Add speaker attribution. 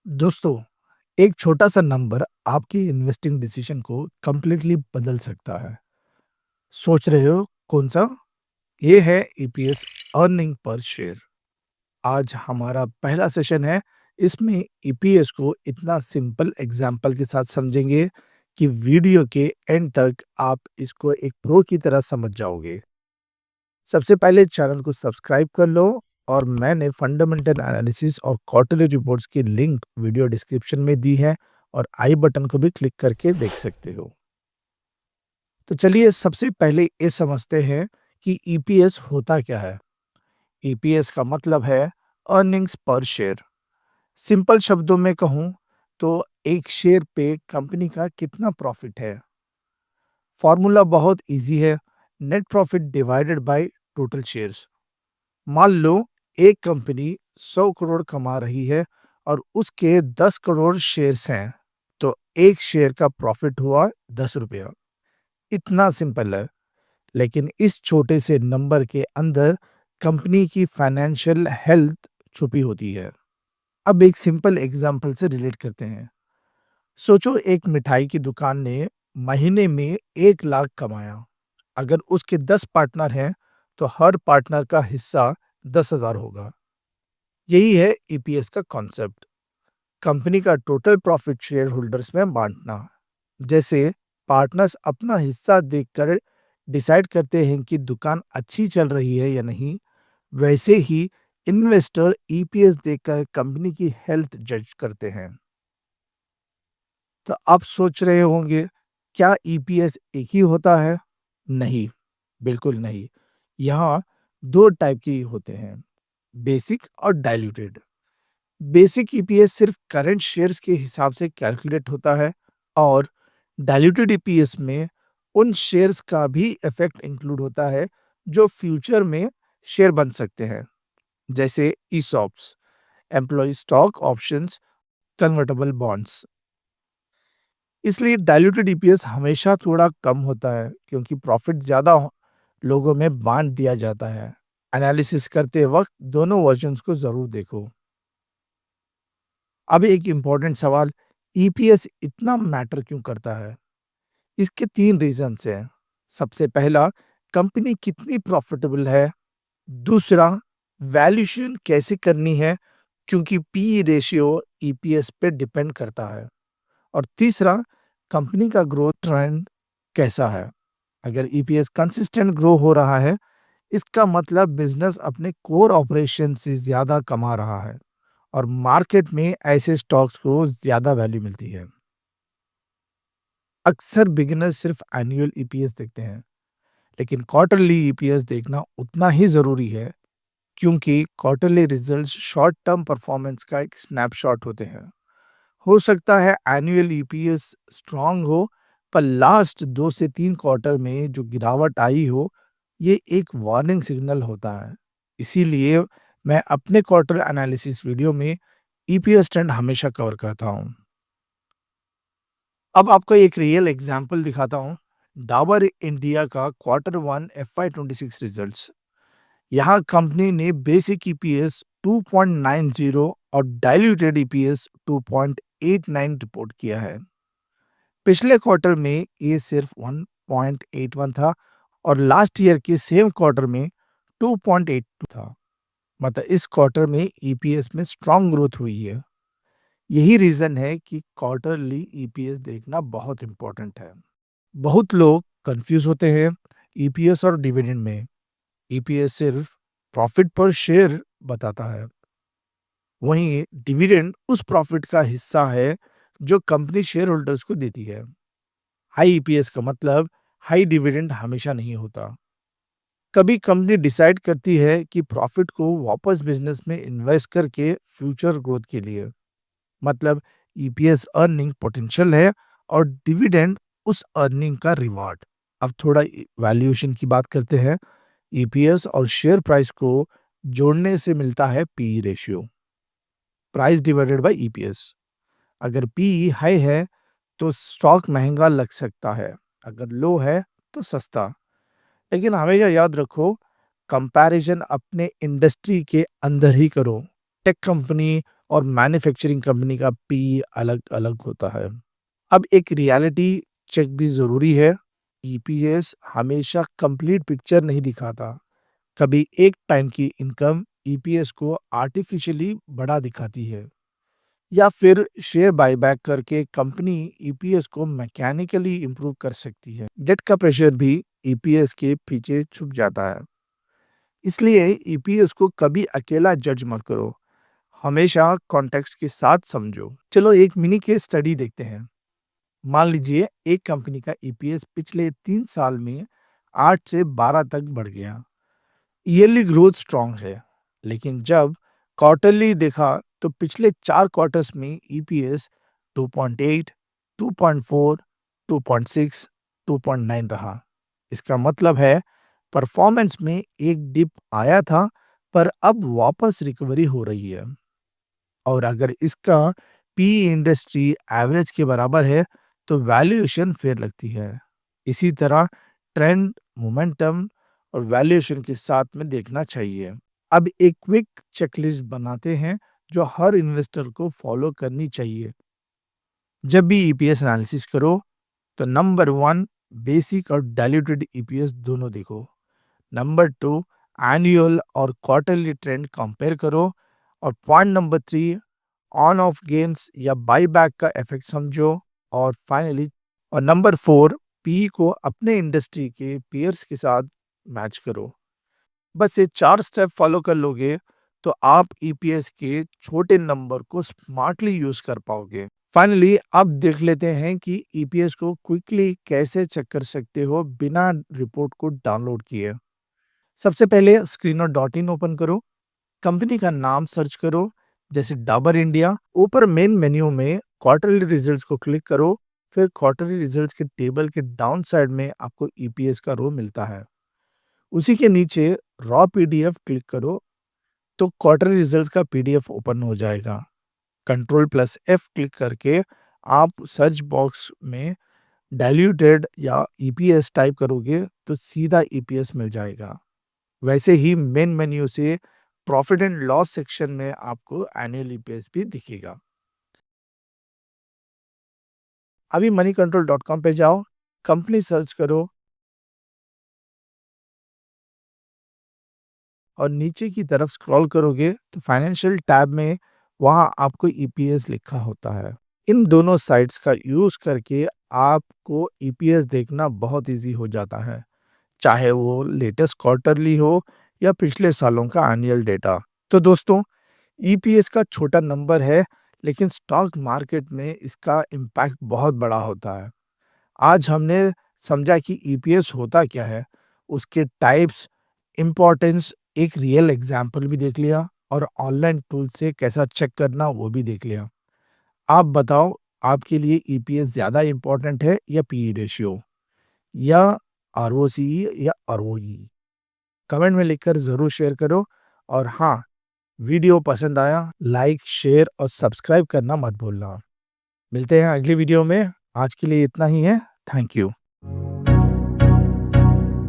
Speaker 1: दोस्तों, एक छोटा-सा नंबर आपकी इन्वेस्टिंग डिसीजन को कंप्लीटली बदल सकता है। सोच रहे हो कौन-सा? ये है ईपीएस अर्निंग पर शेयर। आज हमारा पहला सेशन है। इसमें ईपीएस को इतना सिंपल एग्जांपल के साथ समझेंगे कि वीडियो के एंड तक आप इसको एक प्रो की तरह समझ जाओगे। सबसे पहले चैनल को सब्सक्राइब कर लो और मैंने फंडामेंटल एनालिसिस और क्वार्टरली रिपोर्ट्स की लिंक वीडियो डिस्क्रिप्शन में दी है और आई बटन को भी क्लिक करके देख सकते हो। तो चलिए सबसे पहले ये समझते हैं कि ईपीएस होता क्या है। ईपीएस का मतलब है अर्निंग्स पर शेयर। सिंपल शब्दों में कहूँ तो एक शेयर पे कंपनी का कितना प्रॉफिट है। फॉर्मूला बहुत इजी है। Net profit divided by total shares. मान लो एक कंपनी 100 करोड़ कमा रही है और उसके 10 करोड़ शेयर्स हैं, तो एक शेयर का प्रॉफिट हुआ 10 रुपया। इतना सिंपल है। लेकिन इस छोटे से नंबर के अंदर कंपनी की फाइनेंशियल हेल्थ छुपी होती है। अब एक सिंपल एग्जांपल से रिलेट करते हैं। सोचो एक मिठाई की दुकान ने महीने में 1 लाख कमाया। अगर उसके 10 पार्टनर हैं, तो हर पार्टनर का हिस्सा 10,000 होगा। यही है ईपीएस का कॉन्सेप्ट। कंपनी का टोटल प्रॉफिट शेयर होल्डर्स में बांटना। जैसे पार्टनर्स अपना हिस्सा देखकर डिसाइड करते हैं कि दुकान अच्छी चल रही है या नहीं, वैसे ही इन्वेस्टर ईपीएस देखकर कंपनी की हेल्थ जज करते हैं। तो आप सोच रहे होंगे, क्या ईपीएस एक ही होता है? नहीं, बिल्कुल नहीं। यहाँ दो टाइप के होते हैं, बेसिक और डाइल्यूटेड। बेसिक ईपीएस सिर्फ करंट शेयर्स के हिसाब से कैलकुलेट होता है और डाइल्यूटेड ईपीएस में उन शेयर्स का भी इफेक्ट इंक्लूड होता है जो फ्यूचर में शेयर बन सकते हैं, जैसे ESOPs, employ stock options, convertible bonds. इसलिए डाइल्यूटेड ईपीएस हमेशा थोड़ा कम होता है क्योंकि प्रॉफिट ज्यादा लोगों में बांट दिया जाता है। एनालिसिस करते वक्त दोनों वर्जन्स को जरूर देखो। अब एक इम्पॉर्टेंट सवाल, ईपीएस इतना मैटर क्यों करता है? इसके 3 रीजंस हैं। सबसे पहला, कंपनी कितनी प्रॉफिटेबल है। दूसरा, वैल्यूएशन कैसे करनी है क्योंकि पी रेशियो ईपीएस पे डिपेंड करता है। और तीसरा, कंपनी का ग्रोथ ट्रेंड कैसा है। अगर ईपीएस कंसिस्टेंट ग्रो हो रहा है, इसका मतलब बिजनेस अपने कोर ऑपरेशन से ज्यादा कमा रहा है और मार्केट में ऐसे स्टॉक्स को ज्यादा वैल्यू मिलती है। अक्सर बिगिनर्स सिर्फ एनुअल ईपीएस देखते हैं, लेकिन क्वार्टरली ईपीएस देखना उतना ही जरूरी है क्योंकि quarterly results short term performance का एक स्नैपशॉट होते हैं। हो सकता है एनुअल ईपीएस स्ट्रांग हो, पर लास्ट 2 से 3 क्वार्टर में जो गिरावट आई हो, ये एक वार्निंग सिग्नल होता है। इसीलिए मैं अपने क्वार्टर एनालिसिस वीडियो में ईपीएस ट्रेंड हमेशा कवर करता हूँ। अब आपको एक रियल एग्जांपल दिखाता हूँ। डाबर इंडिया का क्वार्टर 1 FY 26 रिजल्ट्स। यहाँ कंपनी ने बेसिक ईपीएस 2.90 और डाइल्यूटेड ईपीएस 2.89 रिपोर्ट किया है। पिछले क्वार्टर में ये सिर्फ 1.81 था और लास्ट ईयर के सेम क्वार्टर में 2.82 था। मतलब इस क्वार्टर में ईपीएस में स्ट्रांग ग्रोथ हुई है। यही रीजन है कि क्वार्टरली ईपीएस देखना बहुत इंपॉर्टेंट है। बहुत लोग कंफ्यूज होते हैं ईपीएस और डिविडेंड में। ईपीएस सिर्फ प्रॉफिट पर शेयर बताता है, वहीं डिविडेंड उस प्रॉफिट का हिस्सा है जो कंपनी शेयर होल्डर्स को देती है। हाई ईपीएस का मतलब हाई डिविडेंड हमेशा नहीं होता। कभी कंपनी डिसाइड करती है कि प्रॉफिट को वापस बिजनेस में इन्वेस्ट करके फ्यूचर ग्रोथ के लिए। मतलब ईपीएस अर्निंग पोटेंशियल है और डिविडेंड उस अर्निंग का रिवार्ड। अब थोड़ा वैल्यूएशन की बात करते हैं। ईपीएस और शेयर प्राइस को जोड़ने से मिलता है P ratio, price divided by EPS. अगर पी हाई है तो स्टॉक महंगा लग सकता है, अगर लो है तो सस्ता। लेकिन हमेशा याद रखो, कंपैरिजन अपने इंडस्ट्री के अंदर ही करो, टेक कंपनी और मैन्युफैक्चरिंग कंपनी का पी अलग-अलग होता है। अब एक रियलिटी चेक भी ज़रूरी है। ईपीएस हमेशा कंप्लीट पिक्चर नहीं दिखाता। कभी एक टाइम की इनकम ईपीएस को आर्टिफिशियली बड़ा दिखाती है, या फिर शेयर बायबैक करके कंपनी ईपीएस को मैकेनिकली इंप्रूव कर सकती है। डेट का प्रेशर भी ईपीएस के पीछे छुप जाता है। इसलिए ईपीएस को कभी अकेला जज मत करो, हमेशा कॉन्टेक्स्ट के साथ समझो। चलो एक मिनी केस स्टडी देखते हैं। मान लीजिए एक कंपनी का ईपीएस पिछले 3 साल में 8 से 12 तक बढ़ गया। ईयरली ग्रोथ स्ट्रांग है, लेकिन जब क्वार्टरली देखा तो पिछले 4 क्वार्टर्स में ईपीएस 2.8, 2.4, 2.6, 2.9 रहा। इसका मतलब है परफॉर्मेंस में एक डिप आया था, पर अब वापस रिकवरी हो रही है। और अगर इसका पी इंडस्ट्री एवरेज के बराबर है तो वैल्यूएशन फेयर लगती है। इसी तरह ट्रेंड, मोमेंटम और वैल्यूएशन के साथ में देखना चाहिए। अब एक क्विक चेकलिस्ट बनाते हैं जो हर इन्वेस्टर को फॉलो करनी चाहिए। जब भी ईपीएस एनालिसिस करो तो नंबर 1, बेसिक और डाइल्यूटेड ईपीएस दोनों देखो। नंबर 2, एनुअल और क्वार्टरली ट्रेंड कंपेयर करो। और point number 3, on off gains या बायबैक का इफेक्ट समझो। और फाइनली और नंबर 4, पी को अपने इंडस्ट्री के पीयर्स के साथ मैच करो। बस ये 4 स्टेप फॉलो कर लोगे तो आप ईपीएस के छोटे नंबर को स्मार्टली यूज कर पाओगे। फाइनली अब देख लेते हैं कि ईपीएस को क्विकली कैसे चेक कर सकते हो बिना रिपोर्ट को डाउनलोड किए। सबसे पहले स्क्रीनर डॉट इन ओपन करो, कंपनी का नाम सर्च करो, जैसे डाबर इंडिया। ऊपर मेन मेन्यू में क्वार्टरली रिजल्ट्स को क्लिक करो, फिर क्वार्टरली रिजल्ट्स के टेबल के डाउन साइड में आपको ईपीएस का रो मिलता है। उसी के नीचे रॉ पीडीएफ क्लिक करो तो क्वार्टरली रिजल्ट्स का पीडीएफ ओपन हो जाएगा। कंट्रोल प्लस एफ क्लिक करके आप सर्च बॉक्स में डाइल्यूटेड या ईपीएस टाइप करोगे तो सीधा ईपीएस मिल जाएगा। वैसे ही मेन मेन्यू से प्रॉफिट एंड लॉस सेक्शन में आपको एनुअल ईपीएस भी दिखेगा। अभी moneycontrol.com पे जाओ, कंपनी सर्च करो और नीचे की तरफ स्क्रॉल करोगे तो फाइनेंशियल टैब में वहां आपको ईपीएस लिखा होता है। इन दोनों साइट्स का यूज करके आपको ईपीएस देखना बहुत इजी हो जाता है, चाहे वो लेटेस्ट क्वार्टरली हो या पिछले सालों का एनुअल डेटा। तो दोस्तों, ईपीएस का छोटा नंबर है, लेकिन स्टॉक मार्केट में इसका इम्पैक्ट बहुत बड़ा होता है। आज हमने समझा कि ईपीएस होता क्या है, उसके टाइप्स, इम्पोर्टेंस, एक रियल एग्जाम्पल भी देख लिया और ऑनलाइन टूल से कैसा चेक करना वो भी देख लिया। आप बताओ, आपके लिए ईपीएस ज़्यादा इम्पोर्टेंट है या पीई रेशियो, या आरओसीई या आरओई? कमेंट में लिखकर ज़रूर शेयर करो। और हाँ, वीडियो पसंद आया लाइक, शेयर और सब्सक्राइब करना मत भूलना। मिलते हैं अगली वीडियो में। आज के लिए इतना ही है। Thank you.